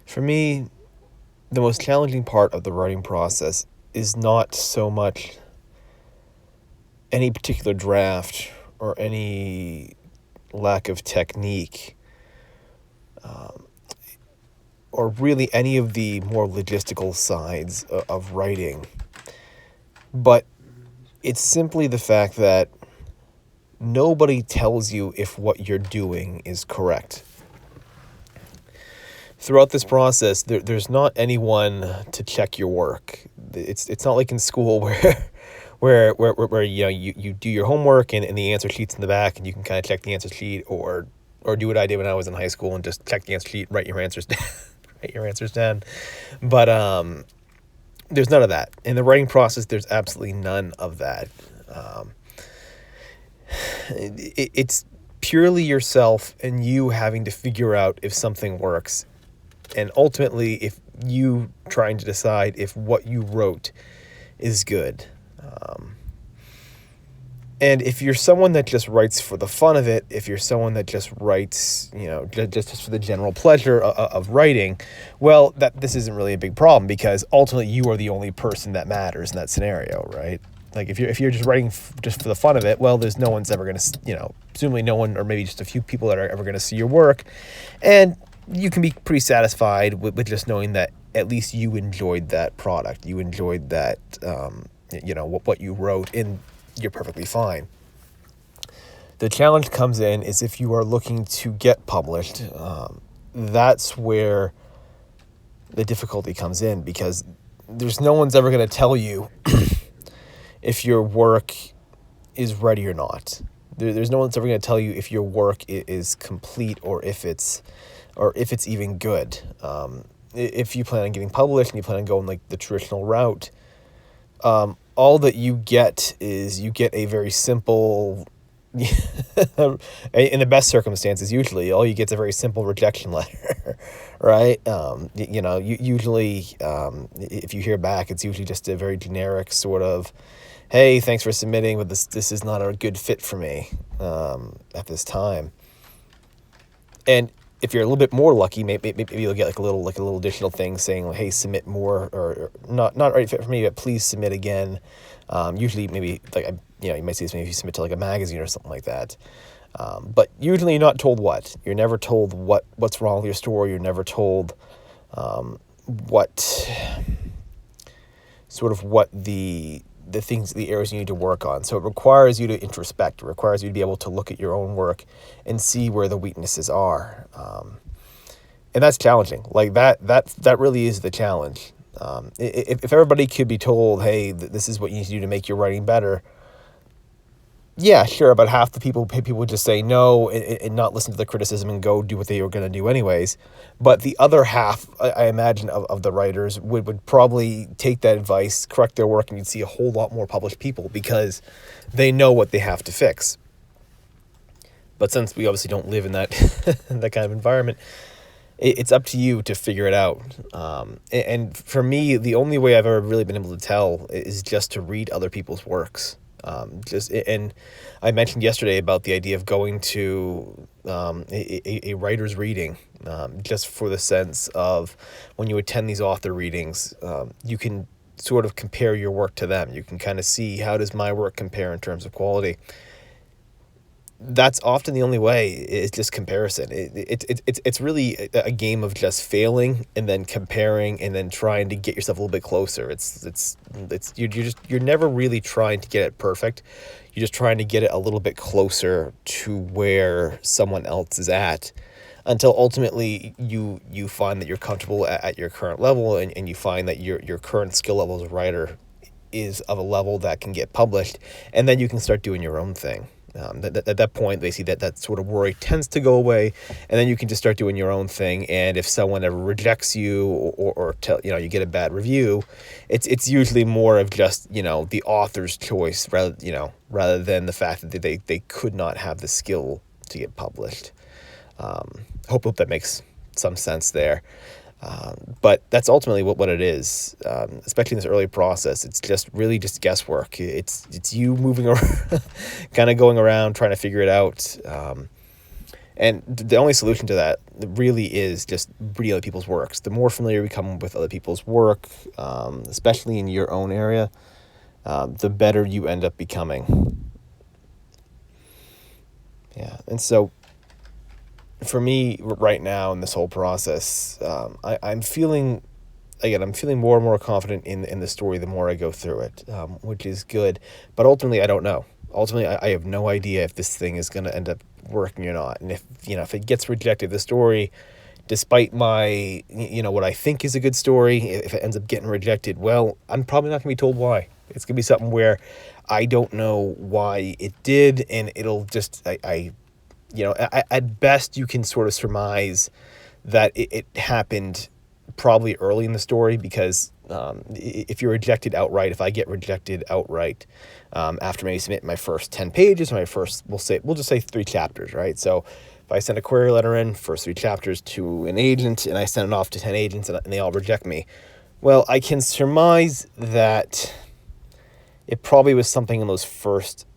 For me, the most challenging part of the writing process is not so much any particular draft or any lack of technique, or really any of the more logistical sides of writing, but it's simply the fact that nobody tells you if what you're doing is correct. Throughout this process, there's not anyone to check your work. It's not like in school where you do your homework and the answer sheet's in the back and you can kind of check the answer sheet, or do what I did when I was in high school and just check the answer sheet, write your answers down, write your answers down. But there's none of that in the writing process. There's absolutely none of that. It's purely yourself and you having to figure out if something works, and ultimately if you trying to decide if what you wrote is good. And if you're someone that just writes for the fun of it, if you're someone that just writes, just for the general pleasure of writing, well, this isn't really a big problem, because ultimately you are the only person that matters in that scenario, right? Like if you're just writing just for the fun of it, well, there's no one's ever going to, presumably no one, or maybe just a few people that are ever going to see your work, and you can be pretty satisfied with just knowing that at least you enjoyed that product, you enjoyed that, what you wrote, and you're perfectly fine. The challenge comes in is if you are looking to get published. That's where the difficulty comes in, because there's no one's ever going to tell you if your work is ready or not. There's no one's ever going to tell you if your work is complete, or if it's even good. If you plan on getting published and you plan on going like the traditional route, all that you get is a very simple, in the best circumstances, usually all you get is a very simple rejection letter, right? Usually, if you hear back, it's usually just a very generic sort of, hey, thanks for submitting, but this is not a good fit for me at this time. And if you're a little bit more lucky, maybe you'll get like a little additional thing saying, hey, submit more, or not right fit for me, but please submit again. Usually, maybe you might see this maybe if you submit to like a magazine or something like that. But usually, you're not told what. You're never told what's wrong with your story. You're never told what the things, the areas you need to work on. So it requires you to introspect. It requires you to be able to look at your own work and see where the weaknesses are. And that's challenging. Like that really is the challenge. If everybody could be told, hey, this is what you need to do to make your writing better, yeah, sure, about half the people would just say no and not listen to the criticism and go do what they were going to do anyways. But the other half, I imagine, of the writers would probably take that advice, correct their work, and you'd see a whole lot more published people because they know what they have to fix. But since we obviously don't live in that that kind of environment, it's up to you to figure it out. And for me, the only way I've ever really been able to tell is just to read other people's works. And I mentioned yesterday about the idea of going to a writer's reading, just for the sense of when you attend these author readings, you can sort of compare your work to them. You can kind of see, how does my work compare in terms of quality? That's often the only way, is just comparison. It's really a game of just failing and then comparing and then trying to get yourself a little bit closer. You're never really trying to get it perfect. You're just trying to get it a little bit closer to where someone else is at, until ultimately you find that you're comfortable at your current level, and you find that your current skill level as a writer is of a level that can get published, and then you can start doing your own thing. At that point, they see that sort of worry tends to go away, and then you can just start doing your own thing. And if someone ever rejects you, or you get a bad review, it's usually more of just the author's choice rather than the fact that they could not have the skill to get published. Hope that makes some sense there. But that's ultimately what it is, especially in this early process. It's just really just guesswork. It's you moving around, kind of going around trying to figure it out. And the only solution to that really is just read other people's works. The more familiar you become with other people's work, especially in your own area, the better you end up becoming. Yeah, and so for me right now in this whole process, I'm feeling, again, I'm feeling more and more confident in the story the more I go through it, which is good. But ultimately, I don't know. Ultimately, I have no idea if this thing is going to end up working or not. And if it gets rejected, the story, despite my, what I think is a good story, if it ends up getting rejected, well, I'm probably not going to be told why. It's going to be something where I don't know why it did, and it'll just, at best you can sort of surmise that it happened probably early in the story, because if you're rejected outright, if I get rejected outright after maybe submit my first 10 pages, or we'll just say 3 chapters, right? So if I send a query letter in, first 3 chapters to an agent, and I send it off to 10 agents and they all reject me, well, I can surmise that it probably was something in those first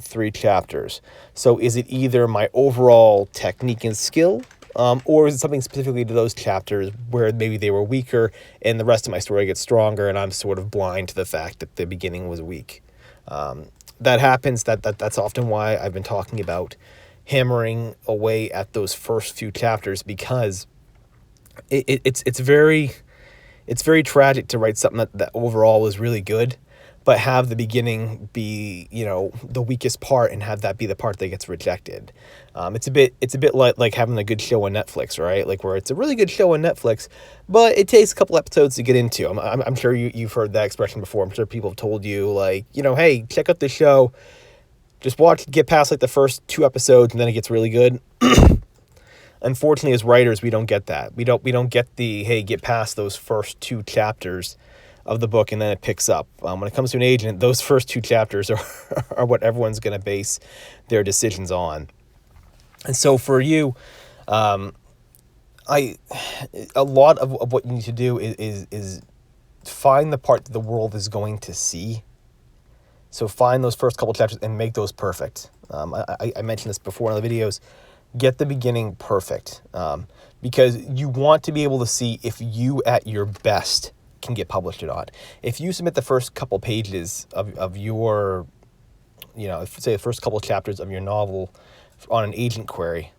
3 chapters. So is it either my overall technique and skill, or is it something specifically to those chapters where maybe they were weaker and the rest of my story gets stronger and I'm sort of blind to the fact that the beginning was weak? That happens. That's often why I've been talking about hammering away at those first few chapters, because it's very tragic to write something that overall is really good, but have the beginning be, the weakest part, and have that be the part that gets rejected. It's a bit like having a good show on Netflix, right? Like where it's a really good show on Netflix, but it takes a couple episodes to get into. I'm sure you've heard that expression before. I'm sure people have told you, like, hey, check out this show. Just get past like the first 2 episodes, and then it gets really good. Unfortunately, as writers, we don't get that. We don't get the, hey, get past those first 2 chapters of the book and then it picks up. When it comes to an agent, those first 2 chapters are what everyone's going to base their decisions on. And so for you, a lot of what you need to do is find the part that the world is going to see. So find those first couple chapters and make those perfect. I mentioned this before in the videos. Get the beginning perfect, because you want to be able to see if you at your best can get published or not. If you submit the first couple pages of your, say the first couple chapters of your novel on an agent query,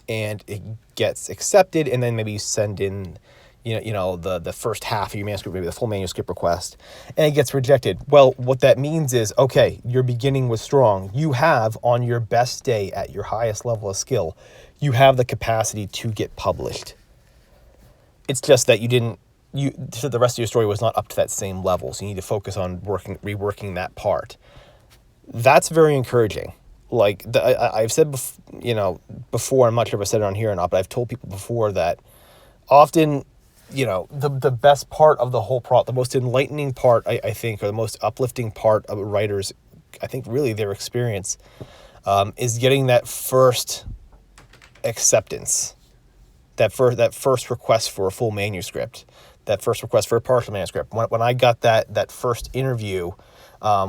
and it gets accepted, and then maybe you send in, the first half of your manuscript, maybe the full manuscript request, and it gets rejected. Well, what that means is, okay, your beginning was strong. You have, on your best day at your highest level of skill, you have the capacity to get published. It's just that so the rest of your story was not up to that same level. So you need to focus on reworking that part. That's very encouraging. Like I've said, before, I'm not sure if I said it on here or not, but I've told people before that often, the best part of the whole the most enlightening part, I think, or the most uplifting part of a writer's, I think, really their experience, is getting that first acceptance, that first request for a full manuscript, that first request for a partial manuscript. When I got that first interview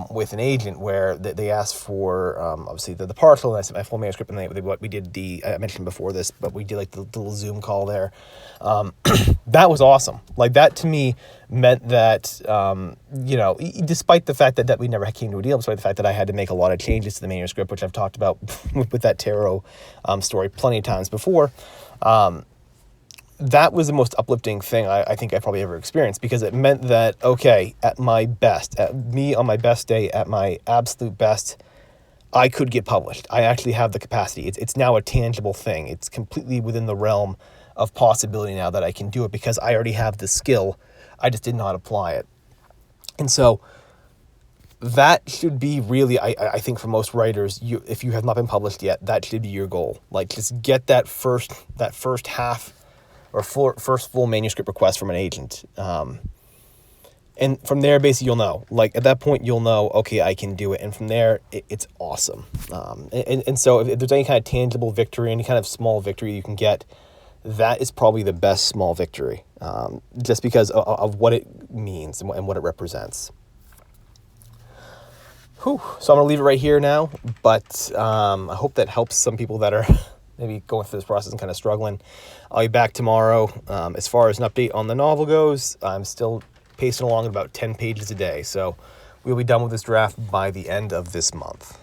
with an agent where they asked for, obviously, the partial, and I sent my full manuscript, and we did I mentioned before this, but we did like the little Zoom call there. That was awesome. Like, that to me meant that, despite the fact that we never came to a deal, despite the fact that I had to make a lot of changes to the manuscript, which I've talked about with that tarot story plenty of times before, that was the most uplifting thing I think I probably ever experienced, because it meant that, okay, at my best, at me on my best day, at my absolute best, I could get published. I actually have the capacity. It's now a tangible thing. It's completely within the realm of possibility now that I can do it, because I already have the skill. I just did not apply it. And so that should be really, I think, for most writers, if you have not been published yet, that should be your goal. Like, just get that first half or first full manuscript request from an agent. And from there, basically, you'll know. Like, at that point, you'll know, okay, I can do it. And from there, it's awesome. And so if there's any kind of tangible victory, any kind of small victory you can get, that is probably the best small victory, just because of what it means and what it represents. Whew. So I'm going to leave it right here now, but I hope that helps some people that are maybe going through this process and kind of struggling. I'll be back tomorrow. As far as an update on the novel goes, I'm still pacing along at about 10 pages a day. So we'll be done with this draft by the end of this month.